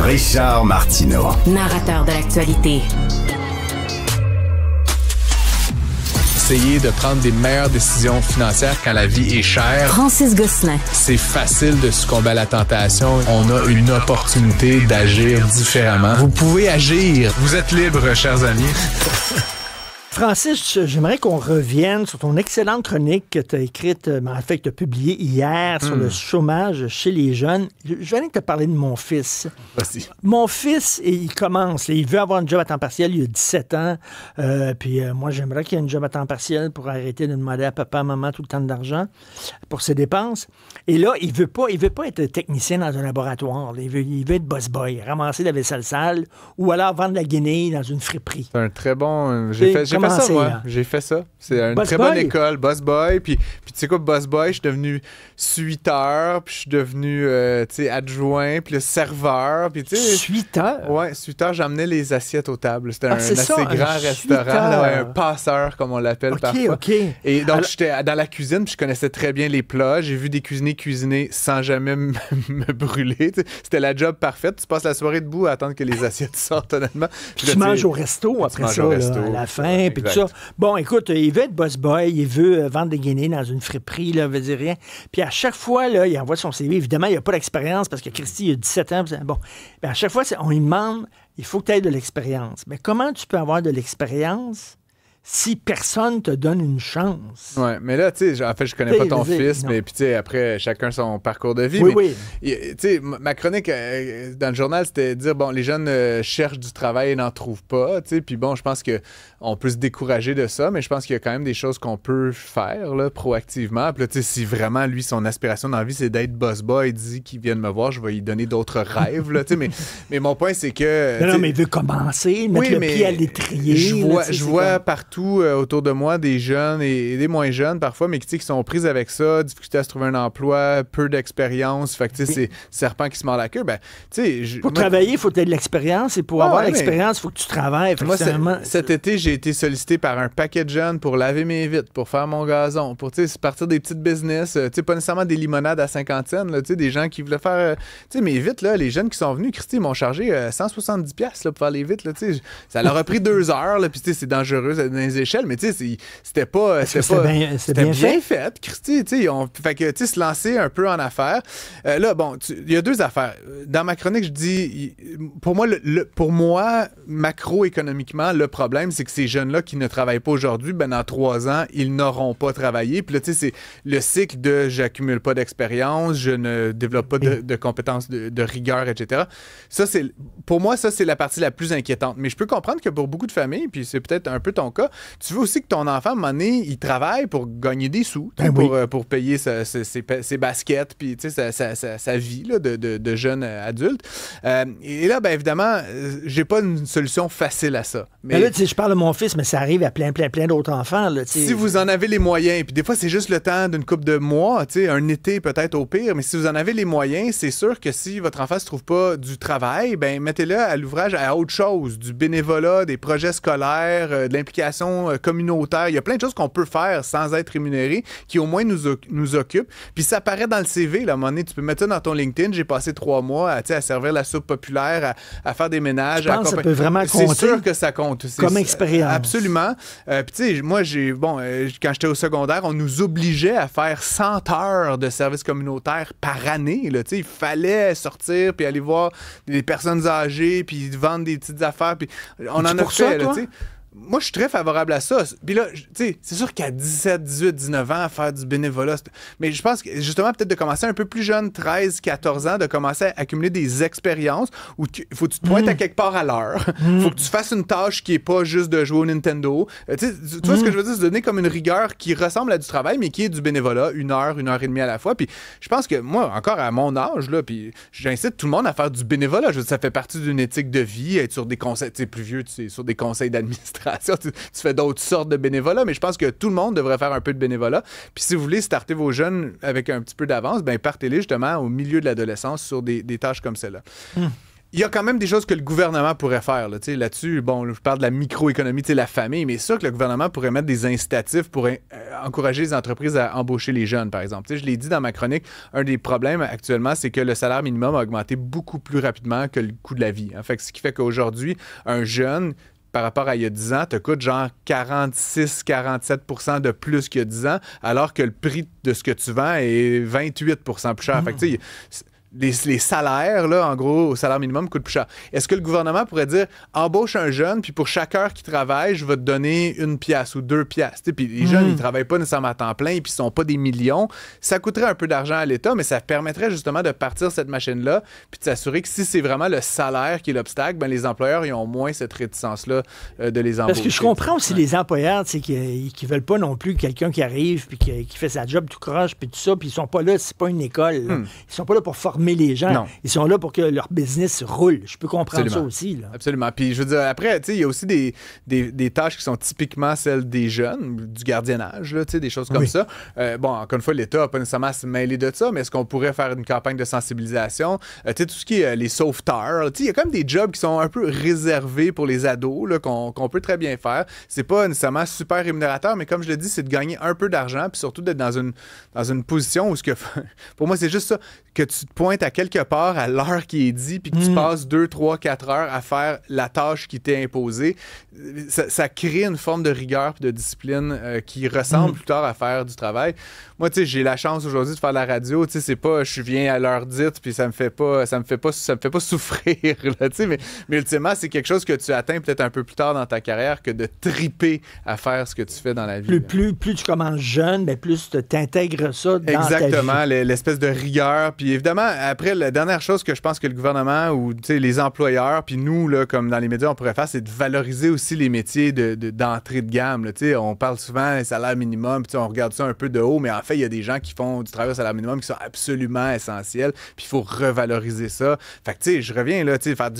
Richard Martineau. Narrateur de l'actualité. Essayer de prendre des meilleures décisions financières quand la vie est chère. Francis Gosselin. C'est facile de succomber à la tentation. On a une opportunité d'agir différemment. Vous pouvez agir. Vous êtes libres, chers amis. Francis, j'aimerais qu'on revienne sur ton excellente chronique que tu as écrite, en fait, que tu as publiée hier sur le chômage chez les jeunes. Je venais de te parler de mon fils. Vas-y. Mon fils, il commence, il veut avoir un job à temps partiel, il a 17 ans. Puis moi, j'aimerais qu'il y ait un job à temps partiel pour arrêter de demander à papa, maman tout le temps d'argent pour ses dépenses. Et là, il veut pas être technicien dans un laboratoire. Il veut être boss boy, ramasser la vaisselle sale ou alors vendre la guinée dans une friperie. C'est un très bon... J'ai fait ça, moi. J'ai fait ça. C'est une très bonne école, boss boy. Puis tu sais quoi, boss boy, je suis devenu suiteur, puis je suis devenu adjoint, puis le serveur. Suiteur? Ouais, suiteur, j'emmenais les assiettes aux tables. C'était un assez grand restaurant, là, un passeur, comme on l'appelle parfois. OK. Et donc, j'étais dans la cuisine, puis je connaissais très bien les plats. J'ai vu des cuisiniers cuisiner sans jamais me brûler. T'sais. C'était la job parfaite. Tu passes la soirée debout à attendre que les assiettes sortent, honnêtement. Puis tu manges au resto après ça, à la fin. Puis tout ça. Bon, écoute, il veut être boss boy, il veut vendre des guinées dans une friperie, là, veut dire rien. Puis à chaque fois, là, il envoie son CV. Évidemment, il n'a pas d'expérience parce que Christy, il a 17 ans. Bon, mais à chaque fois, on lui demande, il faut que tu aies de l'expérience. Mais comment tu peux avoir de l'expérience si personne te donne une chance? Ouais, mais là, tu sais, en fait, je connais pas ton fils, mais puis tu sais, après, chacun son parcours de vie. Oui. Tu sais, ma chronique dans le journal, c'était de dire, bon, les jeunes cherchent du travail et n'en trouvent pas, tu sais, puis bon, je pense qu'on peut se décourager de ça, mais je pense qu'il y a quand même des choses qu'on peut faire, là, proactivement. Puis là, tu sais, si vraiment, lui, son aspiration dans la vie, c'est d'être boss boy, il dit qu'il vienne me voir, je vais lui donner d'autres rêves, là, tu sais, mais mon point, c'est que... Non, mais il veut commencer, mettre le pied à l'étrier. Je vois partout autour de moi des jeunes et des moins jeunes parfois, mais qui sont prises avec ça, difficulté à se trouver un emploi, peu d'expérience, fait que tu sais, c'est serpent qui se mord la queue. Ben, tu sais, pour travailler, il faut que tu aies de l'expérience et pour avoir l'expérience, il faut que tu travailles. Moi, cet été, j'ai été sollicité par un paquet de jeunes pour laver mes vitres, pour faire mon gazon, pour partir des petites business, tu sais, pas nécessairement des limonades à 50 cents, tu sais, des gens qui voulaient faire, tu sais, mes vitres, là, les jeunes qui sont venus, Christy, ils m'ont chargé 170$ là, pour faire les vitres, là, tu sais, ça leur a pris 2 heures, là, puis tu sais, c'est dangereux dans les échelles, mais tu sais, c'était bien fait, Christy, tu sais, fait que, tu sais, se lancer un peu en affaires. Là, bon, il y a 2 affaires. Dans ma chronique, je dis, pour moi, macroéconomiquement, le problème, c'est que ces jeunes-là qui ne travaillent pas aujourd'hui, ben, dans 3 ans, ils n'auront pas travaillé. Puis là, tu sais, c'est le cycle de j'accumule pas d'expérience, je ne développe pas de compétences de rigueur, etc. Ça, pour moi, ça, c'est la partie la plus inquiétante. Mais je peux comprendre que pour beaucoup de familles, puis c'est peut-être un peu ton cas, tu veux aussi que ton enfant, à un moment donné, il travaille pour gagner des sous, pour payer ses baskets, puis sa vie là, de jeune adulte. Et là, ben évidemment, j'ai pas une solution facile à ça. Mais là, tu sais, je parle de mon fils, mais ça arrive à plein d'autres enfants. Là, si vous en avez les moyens, puis des fois, c'est juste le temps d'une couple de mois, un été peut-être au pire, mais si vous en avez les moyens, c'est sûr que si votre enfant se trouve pas du travail, ben mettez-le à l'ouvrage à autre chose, du bénévolat, des projets scolaires, de l'implication communautaire. Il y a plein de choses qu'on peut faire sans être rémunéré, qui au moins nous occupent. Puis ça apparaît dans le CV, là, à un moment donné, tu peux mettre ça dans ton LinkedIn. J'ai passé 3 mois à servir la soupe populaire, à faire des ménages. Je pense que ça peut vraiment compter. C'est sûr que ça compte. Comme expérience. Absolument. Puis tu sais, moi, quand j'étais au secondaire, on nous obligeait à faire 100 heures de service communautaire par année. Là, il fallait sortir puis aller voir des personnes âgées puis vendre des petites affaires. Puis on en a fait, là, tu sais. Moi, je suis très favorable à ça. Puis là, tu sais, c'est sûr qu'à 17, 18, 19 ans, faire du bénévolat, mais je pense que, justement, peut-être de commencer un peu plus jeune, 13, 14 ans, de commencer à accumuler des expériences où il faut que tu te pointes à quelque part à l'heure. Faut que tu fasses une tâche qui est pas juste de jouer au Nintendo. Tu vois ce que je veux dire? Se donner comme une rigueur qui ressemble à du travail, mais qui est du bénévolat, 1 heure, 1 heure et demie à la fois. Puis je pense que moi, encore à mon âge, là, puis j'incite tout le monde à faire du bénévolat. Je veux dire, ça fait partie d'une éthique de vie, être sur des conseils, tu sais, plus vieux, tu sais, sur des conseils d'administration. Tu fais d'autres sortes de bénévolat, mais je pense que tout le monde devrait faire un peu de bénévolat. Puis si vous voulez starter vos jeunes avec un petit peu d'avance, ben partez-les justement au milieu de l'adolescence sur des tâches comme celle-là. Il y a quand même des choses que le gouvernement pourrait faire. Là-dessus, bon, je parle de la microéconomie, la famille, mais c'est sûr que le gouvernement pourrait mettre des incitatifs pour encourager les entreprises à embaucher les jeunes, par exemple. Je l'ai dit dans ma chronique, un des problèmes actuellement, c'est que le salaire minimum a augmenté beaucoup plus rapidement que le coût de la vie. Fait que ce qui fait qu'aujourd'hui, un jeune, par rapport à il y a 10 ans, te coûte genre 46-47% de plus qu'il y a 10 ans, alors que le prix de ce que tu vends est 28% plus cher. Fait que, tu sais, les salaires, là, en gros, au salaire minimum, coûtent plus cher. Est-ce que le gouvernement pourrait dire, embauche un jeune, puis pour chaque heure qu'il travaille, je vais te donner 1 piastre ou 2 piastres. Puis les jeunes, ils travaillent pas nécessairement à temps plein, puis ils sont pas des millions. Ça coûterait un peu d'argent à l'État, mais ça permettrait justement de partir cette machine-là, puis de s'assurer que si c'est vraiment le salaire qui est l'obstacle, ben les employeurs, ils ont moins cette réticence-là de les embaucher. Parce que je comprends aussi les employeurs, c'est qu'ils veulent pas non plus quelqu'un qui arrive, puis qui fait sa job tout croche, puis tout ça, puis ils sont pas là, c'est pas une école. Ils sont pas là pour former les gens. Non. Ils sont là pour que leur business roule. Je peux comprendre ça aussi. Là. Absolument. Puis je veux dire, après, il y a aussi des tâches qui sont typiquement celles des jeunes, du gardiennage, là, des choses comme ça. Bon, encore une fois, l'État n'a pas nécessairement à se mêler de ça, mais est-ce qu'on pourrait faire une campagne de sensibilisation? Tout ce qui est les sauveteurs, il y a quand même des jobs qui sont un peu réservés pour les ados, là, qu'on peut très bien faire. C'est pas nécessairement super rémunérateur, mais comme je le dis, c'est de gagner un peu d'argent, puis surtout d'être dans une position où, pour moi, c'est juste ça, que tu te pointes à quelque part à l'heure qui est dit, puis que tu passes 2, 3, 4 heures à faire la tâche qui t'est imposée. Ça crée une forme de rigueur et de discipline qui ressemble plus tard à faire du travail. Moi, tu sais, j'ai la chance aujourd'hui de faire la radio. Tu sais, c'est pas je viens à l'heure dite puis ça me fait pas souffrir. Là, tu sais, mais ultimement, c'est quelque chose que tu atteins peut-être un peu plus tard dans ta carrière que de triper à faire ce que tu fais dans la vie. Plus tu commences jeune, bien, plus tu t'intègres ça dans Exactement, ta vie. L'espèce de rigueur. Puis évidemment, après, la dernière chose que je pense que le gouvernement ou les employeurs, puis nous, là, comme dans les médias, on pourrait faire, c'est de valoriser aussi les métiers d'entrée de gamme. Là, on parle souvent des salaires minimum, puis on regarde ça un peu de haut, mais en fait, il y a des gens qui font du travail au salaire minimum qui sont absolument essentiels, puis il faut revaloriser ça. Fait que, tu sais, je reviens, là, tu sais, faire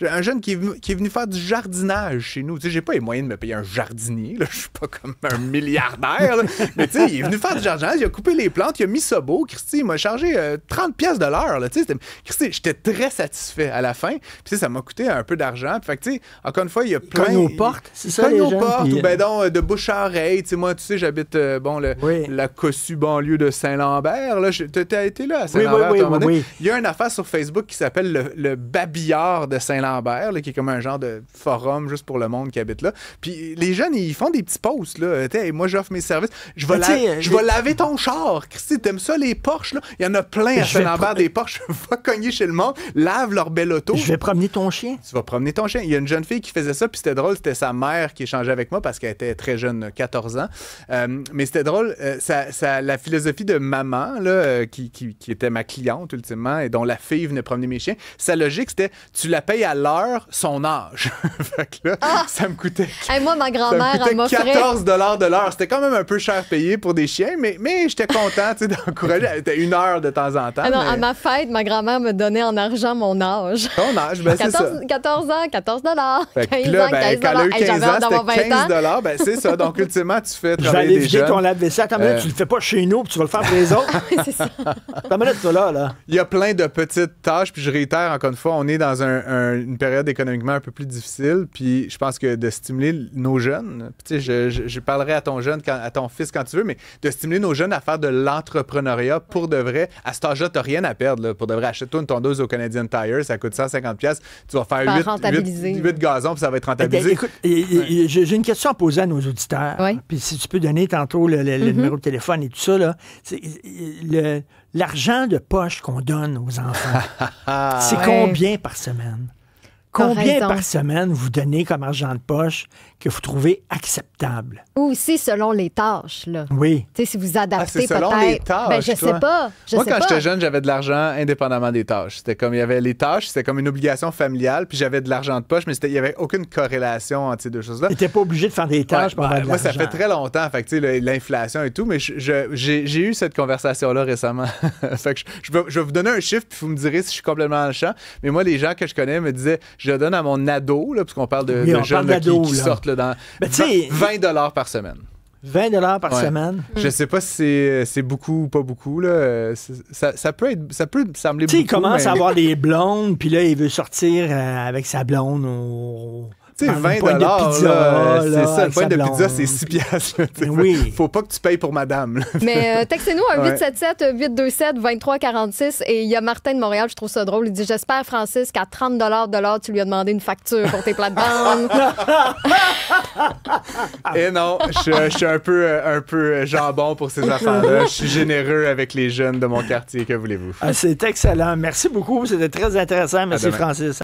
un jeune qui est venu faire du jardinage chez nous. Tu sais, j'ai pas les moyens de me payer un jardinier, là, je suis pas comme un milliardaire, là, mais tu sais, il est venu faire du jardinage, il a coupé les plantes, il a mis ça beau. Christy, il m'a chargé 30 pièces de l'heure, là, tu sais. Christy, j'étais très satisfait à la fin, puis ça m'a coûté un peu d'argent. Fait que, tu sais, encore une fois, il y a plein... Cogne aux portes, c'est ça, les gens? Cogne aux portes, ou ben donc, de bouche à oreille. Tu sais, moi, tu sais, j'habite, la cossue banlieue de Saint-Lambert, là. T'as été là, à Saint-Lambert, oui. Il y a une affaire sur Facebook qui s'appelle le Babillard de Saint-Lambert, là, qui est comme un genre de forum juste pour le monde qui habite là. Puis les jeunes, ils font des petits posts, là. Moi, j'offre mes services. Je vais laver ton char. Christy, t'aimes ça, les Porsche, là? Il y en a plein à Saint-Lambert, des Porsche. Va cogner chez le monde, lave leur belle auto. Je vais promener ton chien. Tu vas promener ton chien. Il y a une jeune fille qui faisait ça, puis c'était drôle, c'était sa mère qui échangeait avec moi parce qu'elle était très jeune, 14 ans. Mais c'était drôle, la philosophie de maman, là, qui était ma cliente ultimement, et dont la fille venait promener mes chiens, sa logique, c'était tu la payes à l'heure, son âge. Fait que là, ça me coûtait... moi, ma grand-mère, elle m'offrait 14 $ de l'heure. C'était quand même un peu cher payé pour des chiens, mais j'étais content d'encourager. C'était 1 heure de temps en temps. À ma fête, ma grand-mère me donnait en argent mon âge. Ton âge, ben c'est ça. 14 ans, 14 $. 15 ans, 15 quand elle a eu 15 ans, c'était 15 $. Ben c'est ça. Donc, ultimement, tu fais travailler des jeunes. Je vais aller vider ton lave-vaisselle. Attends, tu le fais pas chez nous, puis tu vas le faire pour les autres. C'est ça. Attends, là. Il y a plein de petites tâches, puis je réitère encore une fois, on est dans une période économiquement un peu plus difficile, puis je pense que de stimuler nos jeunes, tu sais, je parlerai à ton jeune, à ton fils quand tu veux, mais de stimuler nos jeunes à faire de l'entrepreneuriat pour de vrai. À cet âge-là, t'as rien à perdre, là. Pour de vrai, achète-toi une tondeuse au Canadian Tire, ça coûte 150 $. Tu vas faire 8 gazons, puis ça va être rentabilisé. Écoute, j'ai une question à poser à nos auditeurs. Oui. Puis si tu peux donner tantôt le numéro de téléphone et tout ça, là. L'argent de poche qu'on donne aux enfants, c'est combien par semaine? Combien par semaine vous donnez comme argent de poche que vous trouvez acceptable? Ou aussi selon les tâches, là. Oui. Tu sais, si vous adaptez selon peut-être... les tâches, ben, je sais pas. Moi, quand j'étais jeune, j'avais de l'argent indépendamment des tâches. C'était comme, il y avait les tâches, c'était comme une obligation familiale, puis j'avais de l'argent de poche, mais il n'y avait aucune corrélation entre ces deux choses-là. Tu n'étais pas obligé de faire des tâches pour avoir de moi, l'argent. ça fait très longtemps, fait que, tu sais, l'inflation et tout, mais j'ai eu cette conversation-là récemment. Fait que je vais vous donner un chiffre, puis vous me direz si je suis complètement dans le champ. Mais moi, les gens que je connais me disaient, je le donne à mon ado, là, parce qu'on parle de jeunes qui sortent là, dans 20 $ par semaine. $20 par semaine. Je sais pas si c'est beaucoup ou pas beaucoup. Là. Ça peut sembler beaucoup. Il commence à avoir des blondes, puis là, il veut sortir avec sa blonde au... Tu sais, $20, là, c'est ça. Le point de pizza, c'est 6 piastres. Oui. Faut pas que tu payes pour madame. Là. Mais textez-nous un 877-827-2346. Et il y a Martin de Montréal, je trouve ça drôle. Il dit, j'espère, Francis, qu'à $30 de l'heure, tu lui as demandé une facture pour tes plates-bandes. Et non, je suis un peu jambon pour ces affaires-là. Je suis généreux avec les jeunes de mon quartier. Que voulez-vous? C'est excellent. Merci beaucoup. C'était très intéressant. Merci, Francis.